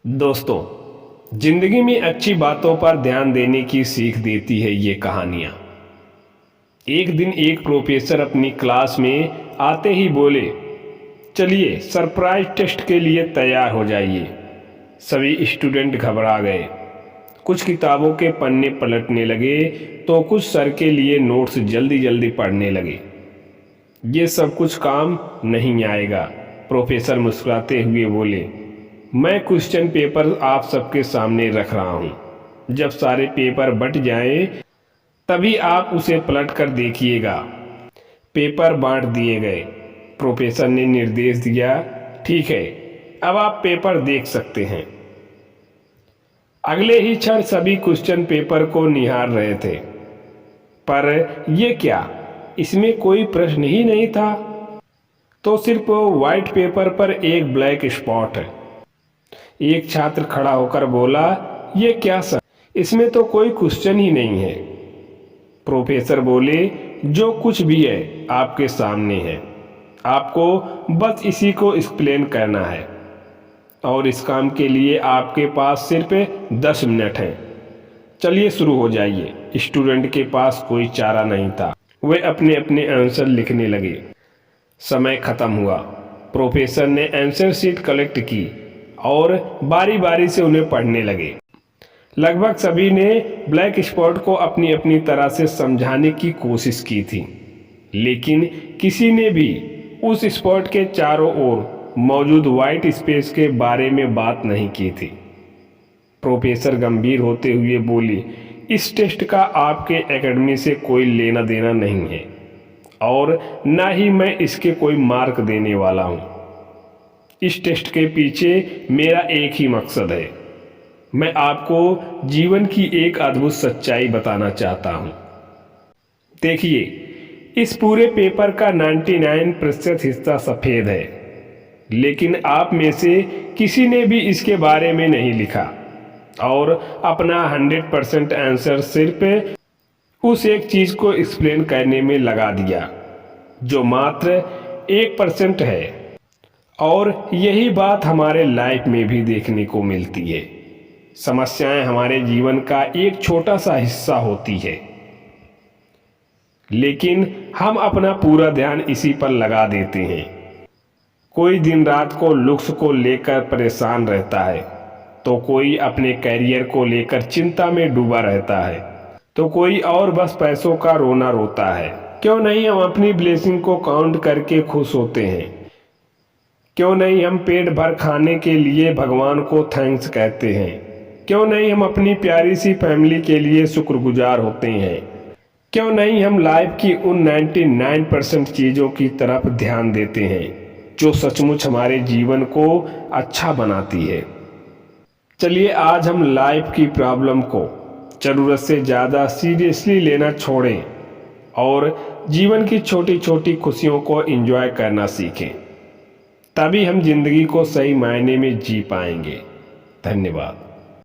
दोस्तों, जिंदगी में अच्छी बातों पर ध्यान देने की सीख देती है ये कहानियाँ। एक दिन एक प्रोफेसर अपनी क्लास में आते ही बोले, चलिए सरप्राइज टेस्ट के लिए तैयार हो जाइए। सभी स्टूडेंट घबरा गए। कुछ किताबों के पन्ने पलटने लगे तो कुछ सर के लिए नोट्स जल्दी जल्दी पढ़ने लगे। ये सब कुछ काम नहीं आएगा, प्रोफेसर मुस्कुराते हुए बोले। मैं क्वेश्चन पेपर आप सबके सामने रख रहा हूँ। जब सारे पेपर बट जाएं, तभी आप उसे पलट कर देखिएगा। पेपर बांट दिए गए। प्रोफेसर ने निर्देश दिया, ठीक है, अब आप पेपर देख सकते हैं। अगले ही क्षण सभी क्वेश्चन पेपर को निहार रहे थे। पर ये क्या, इसमें कोई प्रश्न ही नहीं था। तो सिर्फ व्हाइट पेपर पर एक ब्लैक स्पॉट है। एक छात्र खड़ा होकर बोला, ये क्या सर, इसमें तो कोई क्वेश्चन ही नहीं है। प्रोफेसर बोले, जो कुछ भी है आपके सामने है, आपको बस इसी को एक्सप्लेन करना है और इस काम के लिए आपके पास सिर्फ 10 मिनट हैं। चलिए शुरू हो जाइए। स्टूडेंट के पास कोई चारा नहीं था। वे अपने अपने आंसर लिखने लगे। समय खत्म हुआ। प्रोफेसर ने आंसर शीट कलेक्ट की और बारी बारी से उन्हें पढ़ने लगे। लगभग सभी ने ब्लैक स्पॉट को अपनी अपनी तरह से समझाने की कोशिश की थी, लेकिन किसी ने भी उस स्पॉट के चारों ओर मौजूद व्हाइट स्पेस के बारे में बात नहीं की थी। प्रोफेसर गंभीर होते हुए बोली, इस टेस्ट का आपके एकेडमी से कोई लेना देना नहीं है और ना ही मैं इसके कोई मार्क देने वाला हूँ। इस टेस्ट के पीछे मेरा एक ही मकसद है। मैं आपको जीवन की एक अद्भुत सच्चाई बताना चाहता हूँ। देखिए, इस पूरे पेपर का 99% हिस्सा सफ़ेद है, लेकिन आप में से किसी ने भी इसके बारे में नहीं लिखा और अपना 100% आंसर सिर्फ उस एक चीज़ को एक्सप्लेन करने में लगा दिया जो मात्र 1% है। और यही बात हमारे लाइफ में भी देखने को मिलती है। समस्याएं हमारे जीवन का एक छोटा सा हिस्सा होती है, लेकिन हम अपना पूरा ध्यान इसी पर लगा देते हैं। कोई दिन रात को लुक्स को लेकर परेशान रहता है, तो कोई अपने करियर को लेकर चिंता में डूबा रहता है, तो कोई और बस पैसों का रोना रोता है। क्यों नहीं हम अपनी ब्लेसिंग को काउंट करके खुश होते हैं? क्यों नहीं हम पेट भर खाने के लिए भगवान को थैंक्स कहते हैं? क्यों नहीं हम अपनी प्यारी सी फैमिली के लिए शुक्रगुजार होते हैं? क्यों नहीं हम लाइफ की उन 99% चीज़ों की तरफ ध्यान देते हैं जो सचमुच हमारे जीवन को अच्छा बनाती है? चलिए आज हम लाइफ की प्रॉब्लम को ज़रूरत से ज़्यादा सीरियसली लेना छोड़ें और जीवन की छोटी छोटी खुशियों को एंजॉय करना सीखें। तभी हम जिंदगी को सही मायने में जी पाएंगे। धन्यवाद।